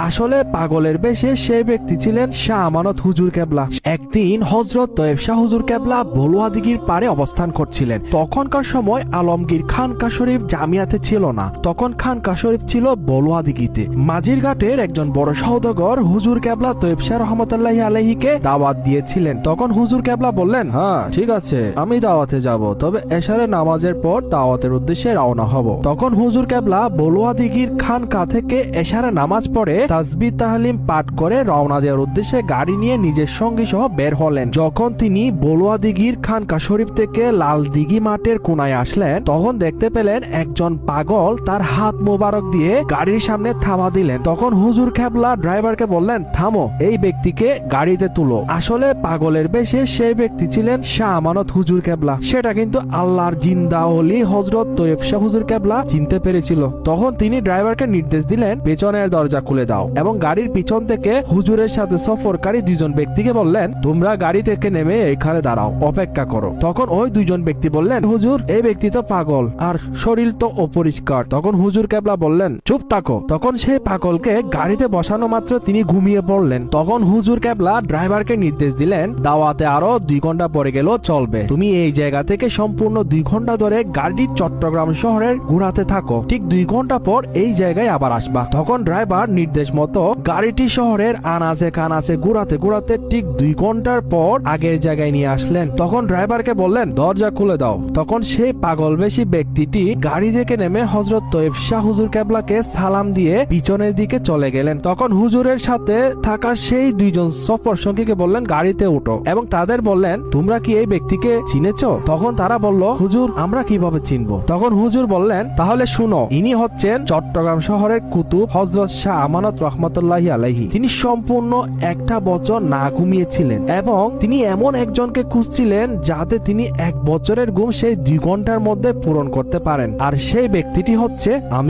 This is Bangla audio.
আসলে পাগলের বেশে সেই ব্যক্তি ছিলেন শাহ আমানত হুজুর কেবলা। একদিন হযরত তয়েব শাহ হুজুর কেবলা বলুয়া দিঘির পাড়ে অবস্থান করছিলেন। তখনকার সময় আলমগীর খানকা শরীফ জামিয়াতে ছিল না, তখন খানকা শরীফ ছিল বলুয়া দিঘিতে। মাঝির ঘাটের একজন বড় সওদাগর হুজুর কেবলা তয়েব শাহ রহমতুল্লাহি আলাইহিকে দাওয়াত দিয়েছিলেন। তখন হুজুর কেবলা বললেন, হ্যাঁ ঠিক আছে, আমি দাওয়াতে যাব, তবে এশারের নামাজের পর দাওয়াতের উদ্দেশ্যে রওনা হব। তখন হুজুর কেবলা বলুয়া দিঘির খানকা থেকে এশারের নামাজ পড়ে তাসবিহ তাহলিম পাঠ করে রওনা দেওয়ার উদ্দেশ্যে গাড়ি নিয়ে নিজের সঙ্গী সহ বের হলেন। যখন তিনি বলুয়া দিঘির খানকা শরীফ থেকে লাল দিঘি মাঠের কোনায় আসলেন, তখন দেখতে পেলেন একজন পাগল তার হাত মোবারক দিয়ে গাড়ির সামনে থামা দিলেন। তখন হুজুর কেবলা ড্রাইভারকে বললেন, থামো, এই ব্যক্তিকে গাড়িতে তুলো। আসলে পাগলের বেশে সেই ব্যক্তি ছিলেন শাহ আমানত হুজুর কেবলা। সেটা কিন্তু আল্লাহর জিন্দা ওলি হযরত তয়েব শাহ হুজুর কেবলা চিনতে পেরেছিল। তখন তিনি ড্রাইভারকে নির্দেশ দিলেন, পেছনের দরজা খুলে দাও, এবং গাড়ির পিছন থেকে হুজুরের সাথে সফরকারী দুইজন ব্যক্তিকে বললেন, তোমরা গাড়ি থেকে নেমে এখানে দাঁড়াও, অপেক্ষা করো। তখন ওই দুইজন ব্যক্তি বললেন, হুজুর, এই ব্যক্তি তো পাগল আর শরীর তো অপরিষ্কার। তখন হুজুর কেবলা বললেন, চুপ থাকো। তখন সেই পাগলকে গাড়িতে বসানো মাত্র তিনি ঘুমিয়ে পড়লেন। তখন হুজুর কেবলা ড্রাইভারকে নির্দেশ দিলেন, দাওয়াতে আরো 2 ঘন্টা পরে গেলেও চলবে, তুমি এই জায়গা থেকে সম্পূর্ণ 2 ঘন্টা ধরে গাড়ি চট্টগ্রাম শহরের ঘোরাতে থাকো, ঠিক 2 ঘন্টা পর এই জায়গায় আবার আসবা। তখন ড্রাইভার নির্দেশ মতো গাড়িটি শহরের আনাচে কানাচে ঘোরাতে ঘোরাতে ঠিক 2 ঘন্টার পর আগের জায়গায় নিয়ে আসলেন। তখন ড্রাইভারকে বললেন, দরজা খুলে দাও। তখন সেই পাগলবেশী ব্যক্তিটি গাড়ি থেকে নেমে হযরত তয়েব শাহ হুজুর কেবলাকে সালাম দিয়ে পিছনের দিকে চলে গেলেন। তখন হুজুরের সাথে থাকা সেই দুইজন সফর সঙ্গীকে বললেন, গাড়িতে উঠো, এবং তাদের বললেন, তোমরা কি এই ব্যক্তিকে চিনেছো? তখন তারা বলল, হুজুর, আমরা কিভাবে চিনবো? তখন হুজুর বললেন, তাহলে শুনো, ইনি হচ্ছেন চট্টগ্রাম শহরের কুতুব হযরত শাহ আমানত রহমতুল্লাহি আলাইহি। তিনি সম্পূর্ণ 1 বছর না ঘুমিয়েছিলেন, এবং তিনি এমন একজনকে খুঁজছিলেন যাতে তিনি 1 বছরের ঘুম সেই 2 ঘন্টার মধ্যে পূরণ করতে পারেন। আর সেই ব্যক্তিটি হচ্ছে আমি।